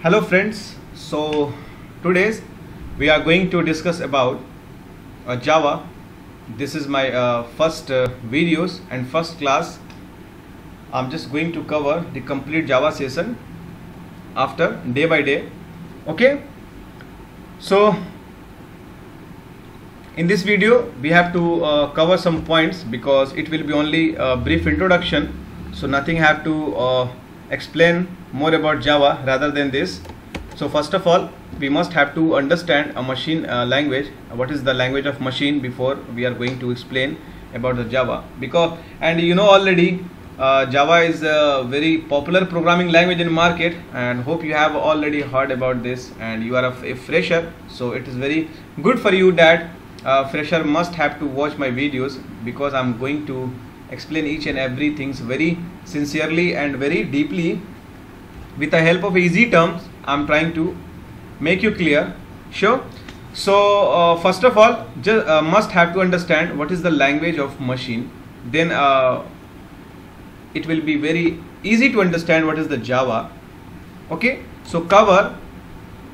Hello friends, so today we are going to discuss about Java. This is my first videos and first class. I'm just going to cover the complete Java session after day by day. Okay, so in this video we have to cover some points because it will be only a brief introduction, so nothing have to explain more about Java rather than this. So first of all, we must have to understand a machine language. What is the language of machine before we are going to explain about the Java, because and you know already Java is a very popular programming language in market, and hope you have already heard about this and you are a fresher, so it is very good for you that fresher must have to watch my videos, because I'm going to explain each and every things very sincerely and very deeply with the help of easy terms. I'm trying to make you clear. Sure. So first of all, just must have to understand what is the language of machine, then it will be very easy to understand what is the Java. Okay, so cover.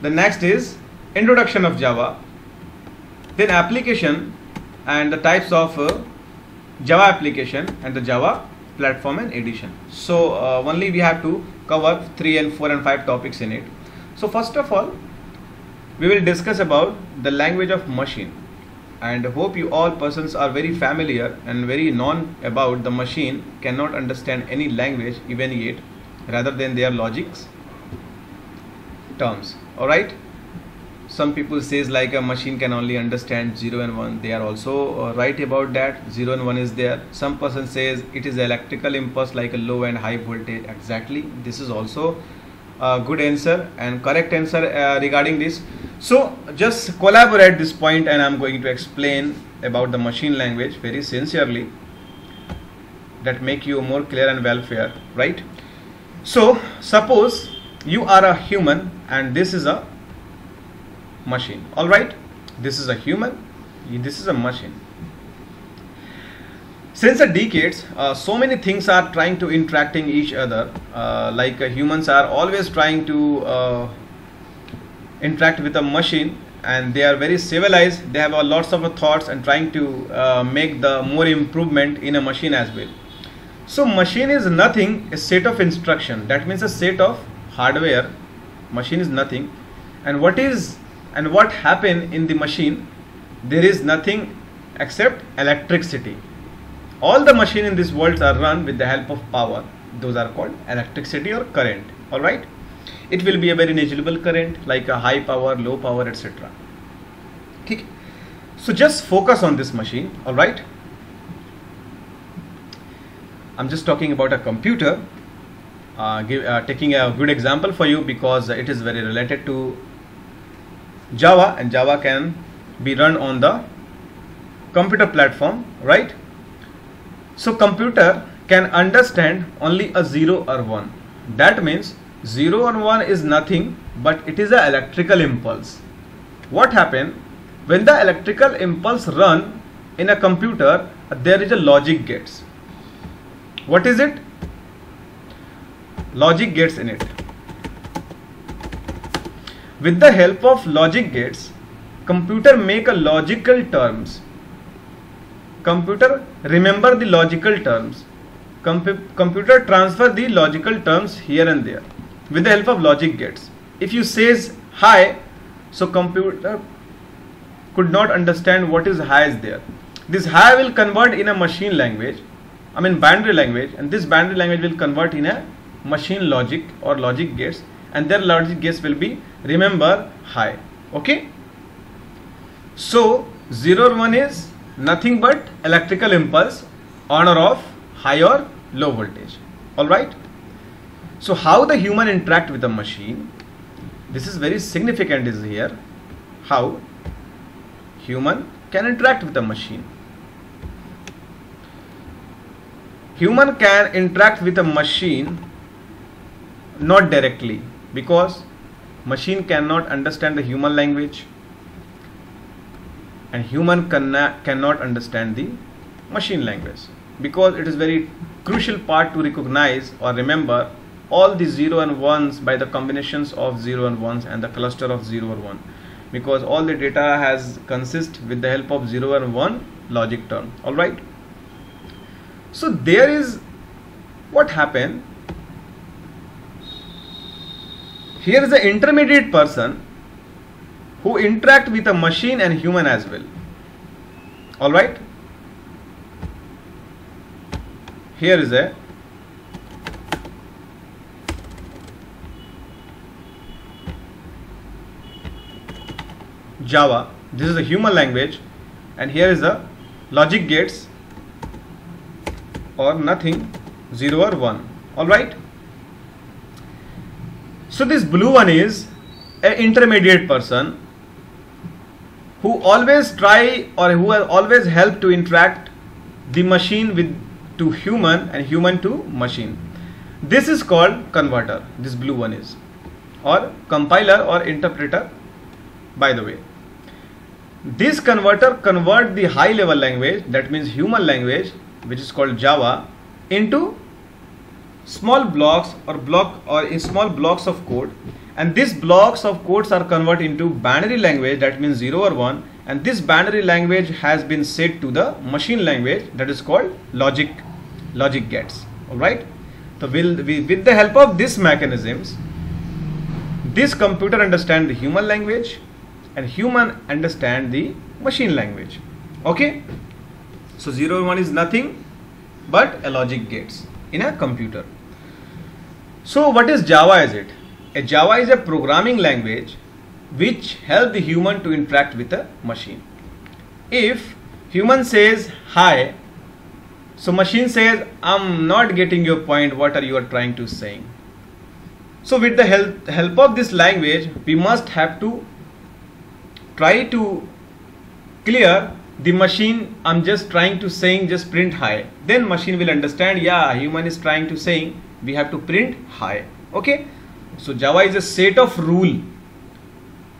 The next is introduction of Java, then application and the types of Java application and the Java platform and edition. So only we have to cover 3 and 4 and 5 topics in it. So first of all, we will discuss about the language of machine, and hope you all persons are very familiar and very known about the machine cannot understand any language even yet rather than their logics terms. Alright, some people says like a machine can only understand 0 and 1. They are also right about that. 0 and 1 is there. Some person says it is electrical impulse like a low and high voltage. Exactly, this is also a good answer and correct answer regarding this. So just collaborate this point, and I'm going to explain about the machine language very sincerely, that make you more clear and welfare, right? So suppose you are a human and this is a machine. All right, this is a human, this is a machine. Since the decades, so many things are trying to interacting each other, like humans are always trying to interact with a machine, and they are very civilized. They have lots of thoughts and trying to make the more improvement in a machine as well. So machine is nothing, a set of instruction. That means a set of hardware. Machine is nothing, and what happen in the machine? There is nothing except electricity. All the machine in this world are run with the help of power. Those are called electricity or current. All right, it will be a very negligible current like a high power, low power, etc. Okay, so just focus on this machine. All right, I'm just talking about a computer, taking a good example for you because it is very related to Java, and Java can be run on the computer platform, right? So computer can understand only a 0 or 1. That means 0 or 1 is nothing but it is an electrical impulse. What happens when the electrical impulse run in a computer? There is a logic gates. What is it? Logic gates in it. With the help of logic gates, computer make a logical terms. Computer remember the logical terms. Computer transfer the logical terms here and there with the help of logic gates. If you says high, so computer could not understand what is high is there. This high will convert in a machine language, I mean binary language, and this binary language will convert in a machine logic or logic gates, and their logic gates will be remember high. Okay, so 0 or 1 is nothing but electrical impulse on or off, high or low voltage. All right, so how the human interact with the machine? This is very significant is here, how human can interact with the machine. Human can interact with a machine not directly, because machine cannot understand the human language, and human cannot understand the machine language, because it is very crucial part to recognize or remember all the 0 and 1s by the combinations of 0 and 1s and the cluster of 0 or 1, because all the data has consist with the help of 0 and 1 logic term. Alright, so there is what happened here is the intermediate person who interact with a machine and human as well. Alright, here is a Java, this is a human language, and here is the logic gates or nothing, 0 or 1. Alright, so this blue one is an intermediate person who always try or who has always helped to interact the machine with to human and human to machine. This is called converter, this blue one is, or compiler or interpreter, by the way. This converter convert the high level language, that means human language, which is called Java, into small blocks or in small blocks of code, and these blocks of codes are converted into binary language, that means 0 or 1, and this binary language has been set to the machine language, that is called logic gates. Alright, so with the help of these mechanisms, this computer understand the human language and human understand the machine language. Okay, so 0 and 1 is nothing but a logic gates in a computer. So what is Java? Is it a Java is a programming language which help the human to interact with a machine. If human says hi, so machine says I'm not getting your point, what are you trying to saying? So with the help of this language, we must have to try to clear the machine, I'm just trying to saying just print hi, then machine will understand, yeah, human is trying to saying we have to print hi. Okay, so Java is a set of rule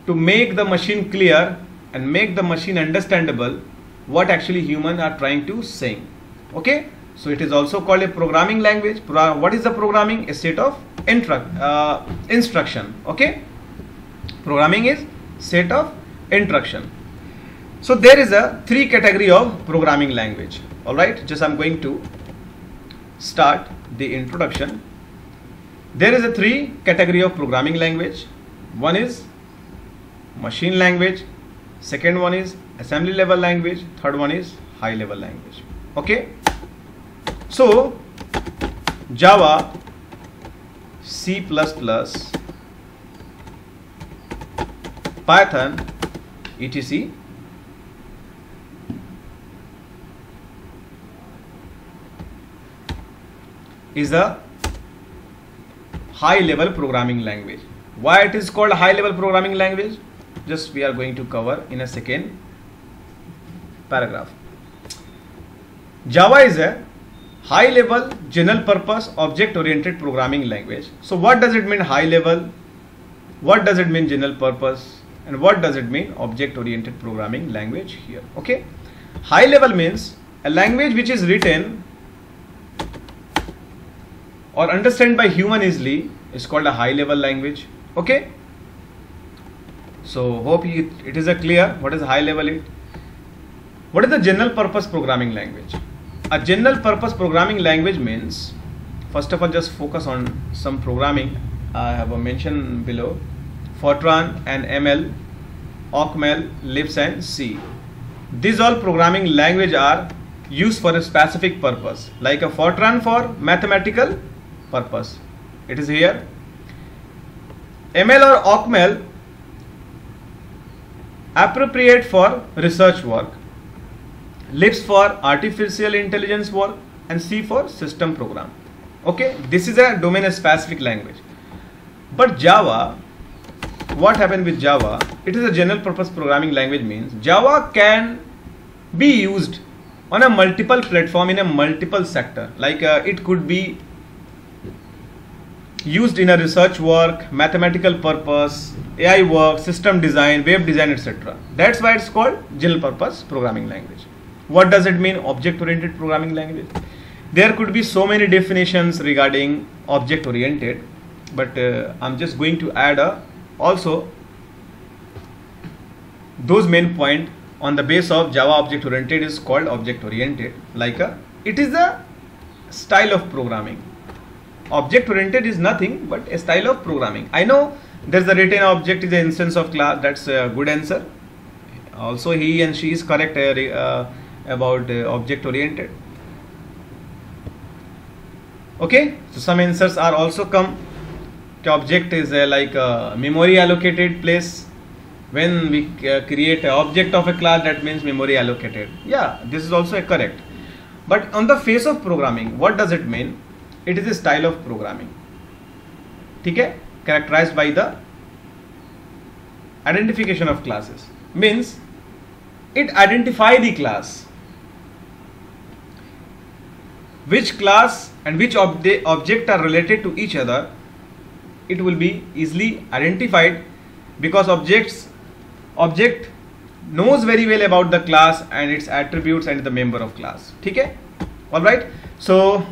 to make the machine clear and make the machine understandable what actually human are trying to saying. Okay, so it is also called a programming language. What is the programming? A set of instruction. Okay, programming is set of instruction. So there is a 3 category of programming language. Alright, just I'm going to start the introduction. There is a 3 category of programming language. One is machine language, second one is assembly level language, third one is high level language. Okay, so Java, C++, Python, etc. is a high level programming language. Why it is called high level programming language? Just we are going to cover in a second paragraph. Java is a high level general purpose object oriented programming language. So what does it mean high level? What does it mean general purpose? And what does it mean object oriented programming language here? Okay, high level means a language which is written or understood by human easily is called a high level language. Okay, so hope it is a clear what is high level. What is the general purpose programming language? A general purpose programming language means, first of all, just focus on some programming I have mentioned below. Fortran and ML, Ocml, Lisp and C. These all programming language are used for a specific purpose, like a Fortran for mathematical purpose, it is here. ML or Ocml appropriate for research work, Lisp for artificial intelligence work, and C for system program. Okay, this is a domain specific language. But Java, what happened with Java? It is a general purpose programming language, means Java can be used on a multiple platform in a multiple sector, like it could be used in a research work, mathematical purpose, AI work, system design, web design, etc. That's why it's called general purpose programming language. What does it mean object oriented programming language? There could be so many definitions regarding object oriented, but I'm just going to add also those main point on the base of Java object oriented is called object oriented. Like it is a style of programming. Object oriented is nothing but a style of programming. I know there's a written object is an instance of class. That's a good answer. Also he and she is correct about object oriented. Okay, so some answers are also come. The object is like a memory allocated place. When we create an object of a class, that means memory allocated. Yeah, this is also correct. But on the face of programming, what does it mean? It is a style of programming. Okay, characterized by the identification of classes. Means it identify the class. Which class and which object are related to each other, it will be easily identified because object knows very well about the class and its attributes and the member of class. Okay, all right. So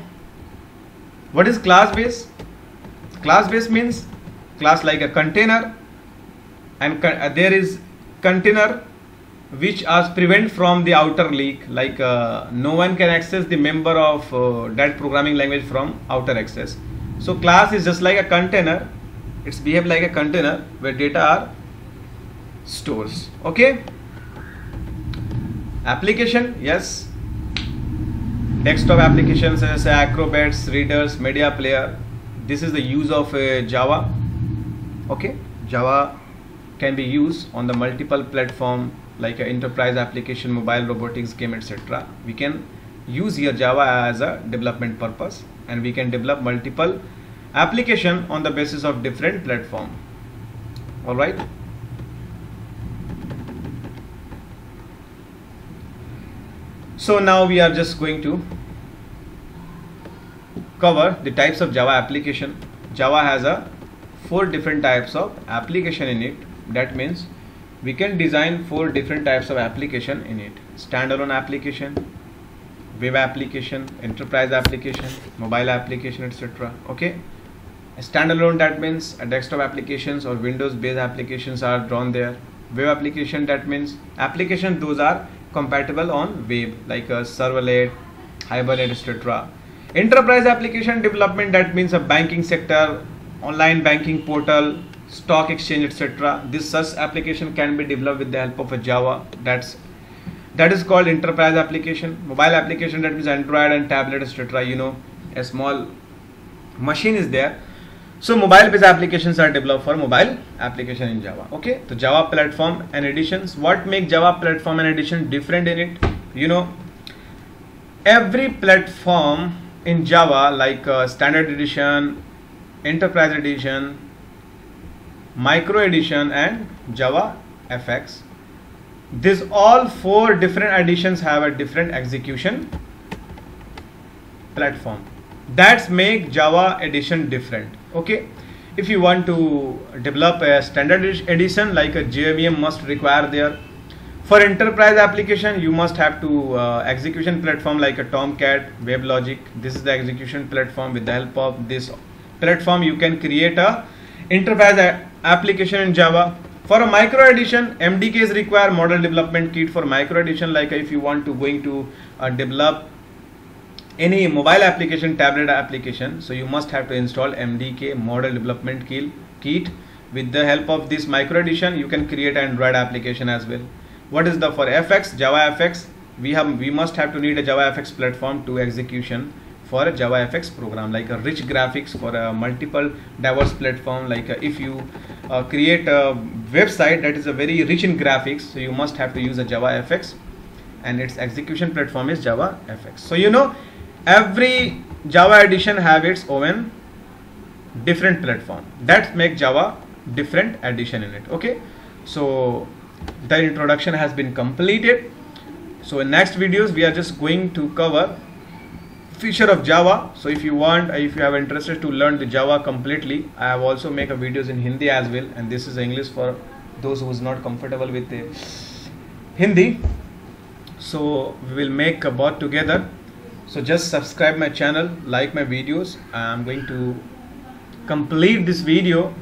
what is class base? Class base means class like a container, and there is container which prevent from the outer leak, like no one can access the member of that programming language from outer access. So class is just like a container. It's behave like a container where data are stores. Okay, application, yes, desktop applications as acrobats, readers, media player. This is the use of Java. Okay, Java can be used on the multiple platform like enterprise application, mobile, robotics, game, etc. We can use here Java as a development purpose, and we can develop multiple application on the basis of different platform. All right. So now we are just going to cover the types of Java application. Java has 4 different types of application in it. That means we can design 4 different types of application in it: standalone application, web application, enterprise application, mobile application, etc. Okay, a standalone, that means a desktop applications or Windows based applications are drawn there. Web application, that means application those are compatible on web like a servlet, Hibernate, etc. Enterprise application development, that means a banking sector, online banking portal, stock exchange, etc. This such application can be developed with the help of a Java. That is called enterprise application. Mobile application, that means Android and tablet, etc. You know, a small machine is there. So mobile based applications are developed for mobile application in Java. Okay, so Java platform and editions. What makes Java platform and edition different in it? You know, every platform in Java like standard edition, enterprise edition, micro edition and Java FX, these all 4 different editions have a different execution platform. That's make Java edition different. Okay, if you want to develop a standard edition like a JVM must require there. For enterprise application, you must have to execution platform like a Tomcat, WebLogic. This is the execution platform. With the help of this platform, you can create a enterprise application in Java. For a micro edition, MDK is required, model development kit. For micro edition, like if you want to develop any mobile application, tablet application, so you must have to install MDK, model development kit. With the help of this micro edition, you can create an Android application as well. What is the for FX, Java FX? We must have to need a Java FX platform to execution for a Java FX program, like a rich graphics for a multiple diverse platform. Like if you create a website that is a very rich in graphics, so you must have to use a Java FX, and its execution platform is Java FX. So you know, every Java edition have its own different platform. That make Java different edition in it. Okay, so the introduction has been completed. So in next videos we are just going to cover feature of Java. So if you have interested to learn the Java completely, I have also make a videos in Hindi as well, and this is English for those who is not comfortable with Hindi. So we will make a both together. So just subscribe my channel, like my videos. I'm going to complete this video.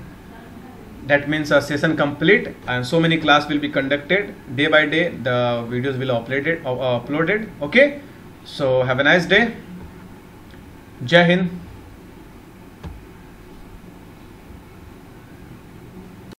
That means a session complete, and so many class will be conducted day by day. The videos will uploaded. Okay. So have a nice day. Jai Hind.